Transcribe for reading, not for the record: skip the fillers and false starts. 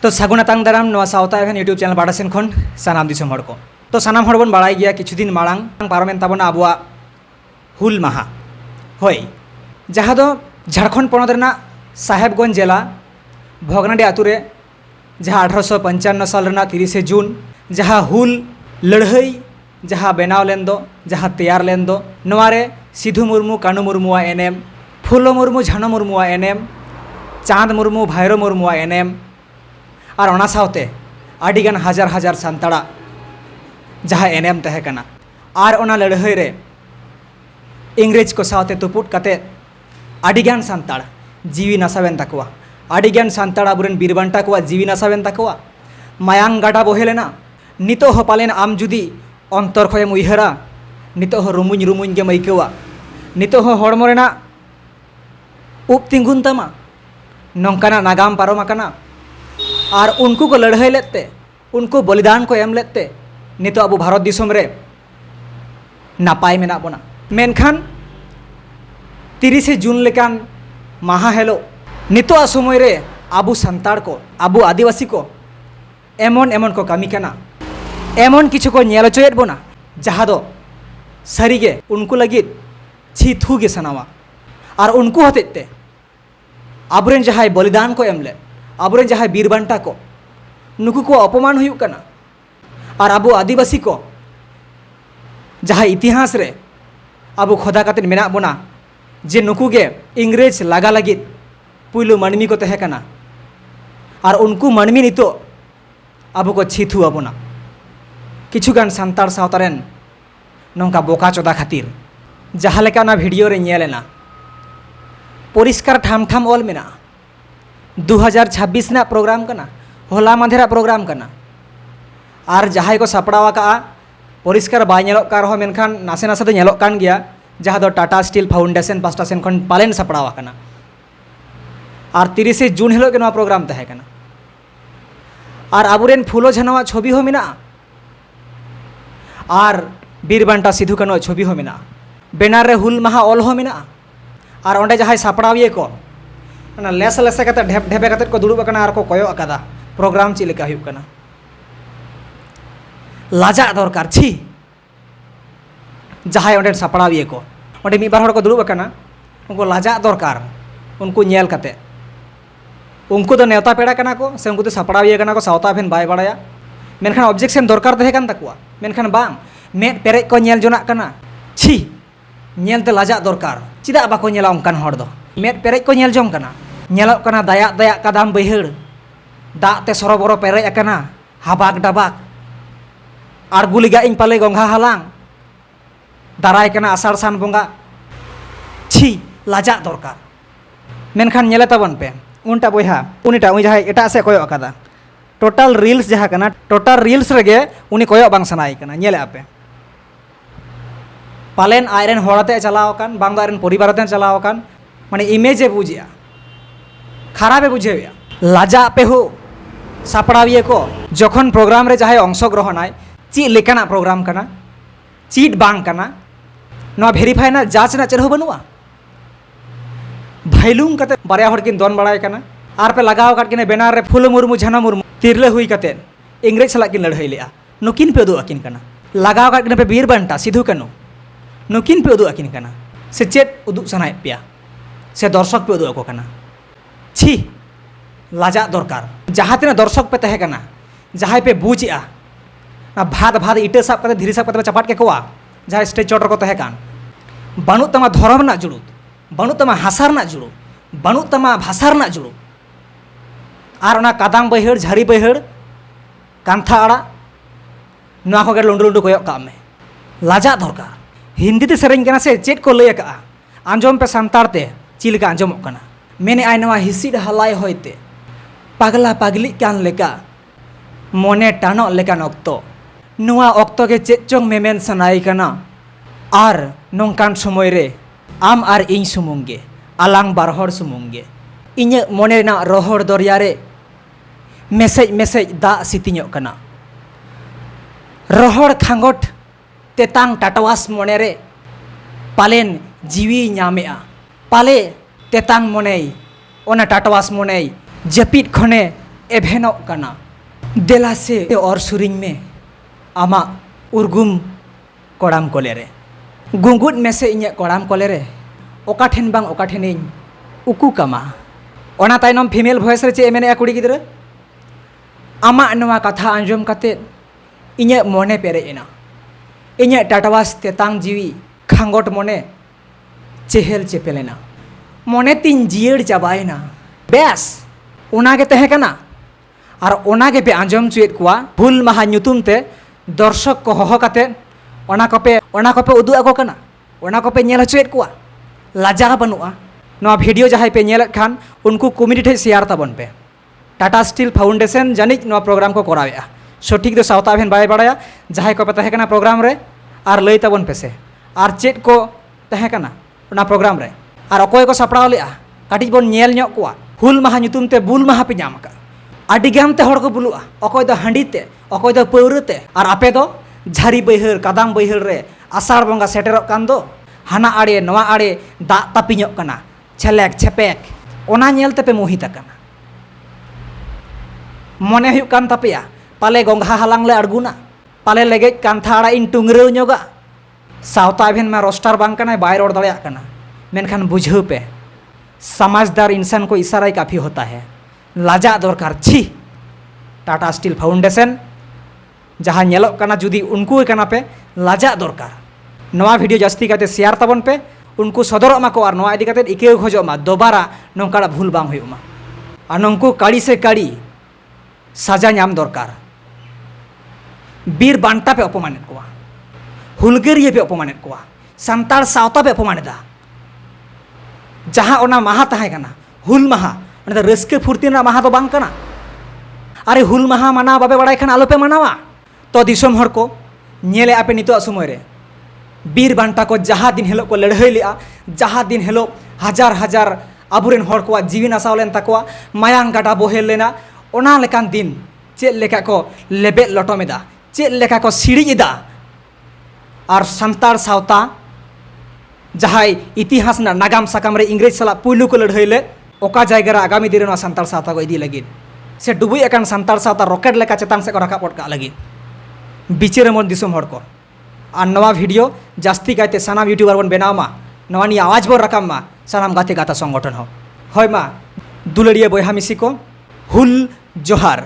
तो सागुना तांग दाराम नवा सावता FM YouTube channel पाटा सेन खन सानाम दिसम हड़ को तो सानाम हड़ बन बाड़ाय गया किछु दिन माड़ांग पारमेन ताबोना आबुआ हुल माहा होय जहाँ दो झारखंड पनत रेना साहेबगंज जिला भगनाडी आतु रे जहाँ 1855 साल रेना 30 जून जहाँ हुल लड़हई जहाँ बेनाव लेन दो जहाँ तैयार लेन दो नवारे सिधु मुर्मू कानू मुर्मुआ एनेम फुलो मुर्मू झानो मुर्मुआ एनेम चाँद मुर्मू भाईरो मुर्मुआ एनेम और ओना सावते आडिगान हजार हजार सान्ताड़ा जहाँ एनेम तहे कना और ओना लड़हई रे इंग्रेज को सावते तुपुट कते आडिगान सान्ताड़ जीवी नासावेन तकवा आडिगान सान्ताड़ आबुरेन बीरबांटा को जीवी नासावेन तकवा मायांग गाडा बोहेलेना नितो हो पालेन आम जुदी अंतर खयम उयहरा नितो हो रुमुñ रुमुñ के मैकेवा नितो हो हड़मो रेना उप तिंगुन तमा नौकाना नागाम पारमाकना और उनको को लड़ाई लेते उनको बलिदान को एम लेते नितो अब भारत दिसोम रे नापाय मेना बोना मेनखान 30 जून लेकान माहा हेलो नितो आ समय रे आबू संताड़ को आबू आदिवासी को एमन एमन को कामी कना एमन किछु को नेल चोयेत बोना जहाँ दो सारीगे उनको लगित छी थू गे सनावा और उनको हतेते आबुरेन जहाँ बलिदान को एमले आबुरेन जहाँ बीरबांटा को नुकु को अपमान हुयुक कना और आबू आदिवासी को जहाँ इतिहास रे आबू खोदा काते मेना बोना जे नुकु गे इंग्रेज लागा लगित पुइलु मानमी को तहे कना और उनको मानमी नितो आबू को छिथु आबोना किछुगान सान्ताड़ सावतारेन नौका बोका चोदा खातिर जहाँ लेका ना वीडियो रे नेलेना परिष्कार ठाम ठाम ऑल मेना 2026 ना प्रोग्राम कना होला मांधेरा प्रोग्राम कना और जहाँ को सापड़ावा का परिष्कार बाय नेलोक का रहो मेनखान नासे नासे तो नेलोक कान गया जहाँ दो Tata steel foundation pasta Sen खन पालेन सापड़ावा कना और 30 जून हिलो के नवा प्रोग्राम तहे कना और आबुरेन फुलो झनवा छवि हो मेना और बीरबांटा सिधु कानू छवि हो मेना बेनार रे हुल माहा ऑल हो मेना और ओंडे जहाँ सापड़ाविये को लेस लेसे कते ढेप ढेपे कते को दुड़ुब अकना और को कयो अकादा प्रोग्राम ची लेका हुयुक कना लाजा दरकार छी जहाँ ओंडे सापड़ाविये को ओंडे मी बार हड़ को दुड़ुब अकना उनको लाजा दरकार उनको नेल कते उनको तो नेवता पेड़ा कना को से उनको तो सापड़ाविये कना को सावता फेन बाय बाड़ाया मेनखान ऑब्जेक्शन दरकार तहे कान तकवा मेनखान बांग मेद पेरेज को नेल जोना कना छी नेलते लाजा दरकार चिदा बाको नेला ओंकान हड़ दो मेद पेरेज को नेल जोंग कना नेलोक कना दाया दाया कादाम बैहड़ दाते सरोबरो पेरेज अकना हाबाक डाबाक और गुलिगा इन पाले गंगा हालांग दाराय कना आषाढ़ सान बोंगा छी लाजा दरकार मेनखान नेले ताबन पे उनटा बोहा उनिटा उनी जहां एटा से कोयो अकादा टोटल रील्स जहाँ कना टोटल रील्स रेगे उनी कोयो बांग सनाई कना नेले आपे पालेन आयरन होड़ाते चलाव कान बांग आयरन परिवारते चलाव कान माने इमेज बुझिया खराबे बुझेया लाजा पे हो सापड़ाविये को जखन प्रोग्राम रे जहाँ अंशग्रहण आय ची लेकाना प्रोग्राम कना चीट बांग कना नवा भेरीफाई ना जांच ना चेरहो बनुआ भाईलुंग कते बारिया हड़ किन दोन बड़ाय कना आर पे लगाव काट किने बेनार रे फुलो मुर्मू झाना मुर्मू तिरले हुई कते इंग्रेज सला किन लड़ाई लेआ नुकिन पे उदु अकिन कना लगाव काट किने पे बीरबांटा सिधु कानू नुकिन पे उदु अकिन कना से चेत उदु सनाय पिया से दर्शक पे उदु अको कना छी लाजा दरकार जहाँ तीन दर्शक पे तहे कना जहाँ पे बुझेआ ना भात भात इटे साब कते धीरे साब कते चपाट के कोआ जहाँ स्टेज चोटर को तहे कान बानु तमा धर्म ना जुड़ुत बानु तमा हासार ना जुड़ु बानु तमा भाषार ना जुड़ु और ना कादाम बैहड़ झाड़ी बैहड़ कांथा आड़ा नवा को लुंडू लुंडू कोयक का में लाजा दरकार हिंदी ते सेरेंग कना से चेत को लय का आंजोम पे सांतार ते चिलका आंजोमक कना मेने आय नवा हिसिड हलाय होयते पागला पागली कान लेका मोने टानो लेकान ऑक्तो नवा ऑक्तो के चेत चोंग मेमेन सनाई कना और नोंकान समय रे आम आर इन सुमुंगे आलांग बारहड़ सुमुंगे इᱧ मोने ना रोहड़ दरिया रे मेसेज मेसेज दा सितिñok कना रोहड़ खांगोट तेतांग टाटवास मोने रे पालेन जीवी नामेआ पाले तेतांग मोने ओना टाटवास मोने जपित खने एभेनोग कना देला से और सुरिंग में आमा उर्गुम कोड़ाम कोले रे गुंगुट में से इन्हें कोड़ाम कोले रे ओका ठेन बांग ओका ठेन इन उकू कमा ओना ताइनम फीमेल वॉइस रे चे मेने कुड़ी गिद्रा आमा नवा कथा आंजम कते इन्हें मोने पेरे इना इन्हें टाटवास तेतांग जीवी खांगोट मोने चेहल चेपेलेना मोने तीन जियड़ चाबायना बेस ओनागे तहे कना और ओनागे पे आंजम चुएत कुआ हुल माहा ᱧᱩᱛᱩᱢ ते दर्शक को होहो कते ओना कोपे उदु आको कना ओना कोपे नेल हचुएत कुआ लाजा बनुआ नवा वीडियो जहां पे नेल खान उनको कम्युनिटी ठे शेयर ताबन पे टाटा स्टील फाउंडेशन जानिक नवा प्रोग्राम को करावेआ सठिक दो सावता भेन बाय बाड़ाया जहां को पे तहे कना प्रोग्राम रे और लई ताबन पेसे और चेत को तहे कना ओना प्रोग्राम रे और अकोय को सपड़ाव लेआ काटिज बोन नेल ᱧᱚᱜ कुआ हुल माहा ᱧᱩᱛᱩᱢ ते बुल माहा पे ᱧᱟᱢ का आडिगाम ते हड़ को बुलुआ अकोय दो हांडी ते अकोय दो पौरे ते और आपे दो झारी बैहर कादाम बैहर रे आषाढ़ बंगा सेटेरोग कान दो हाना आड़े नवा आड़े दा तापिñoग कना छेलेक छेपेक ओना नेल ते पे मोहित कना मने हुयुग कान तापेया पाले गंगा हालांग ले अड़गुना पाले लेगेज कांथा आड़ा इन टुंगरेव ᱧᱚᱜᱟ सावता भेन में रोस्टार बांग कना बाय रोड दाड़ेया कना मेनखान बुझाव पे समाजदार इंसान को इशारा ही काफ़ी होता है लाजा दरकार छी टाटा स्टील फाउंडेशन जहाँ नेलोग कना जुदी उनको कना पे लाजा दरकार नवा वीडियो जास्ती काते शेयर ताबन पे उनको सदर मा को और नवा इदी काते इके खोजो मा दोबारा नोंकाड़ा भूल बांग हुयुग मा और नंको काड़ी से काड़ी साजा नाम दरकार बीर बांटा पे अपमानित कोआ हुलगेरिया पे अपमानित कोआ संताल सावता पे अपमानित जहाँ ओना माहा तहे कना हुल माहा ओना रस्के फुर्ती ना माहा तो बांग कना अरे हुल माहा माना बाबे बड़ाई खान आलोपे मानावा तो दिसोम हर को नेले आपे नितो समय रे बीर बांटा को जहाँ दिन हेलो को लड़ाई लिया जहाँ दिन हेलो हजार हजार आबुरेन हर को जीवी नासाव लेन तकवा मायांग गाटा बोहेल लेना ओना लेकान दिन चेद लेका को लेबे लटोमेदा चेद लेका को सीढ़ी इदा और संतार सावता जहाँ इतिहास ना नागाम साकाम रे इंग्रेज साला पुलू को लड़ाई ले ओका जायगा आगामी दिन ना संतार सावता को इदी लगी से डुबुई अकान संतार सावता रॉकेट लेका चेतान से को रखा पड़का लगी बिचेर मन दिसोम हर को और नवा वीडियो जास्ती कायते सानाम यूट्यूबर बन बनावमा नवा नि आवाज बोर रकाम मा सानाम गाते गाता संगठन हो होय मा दुलड़िया बयहा मिसी को हुल जोहार।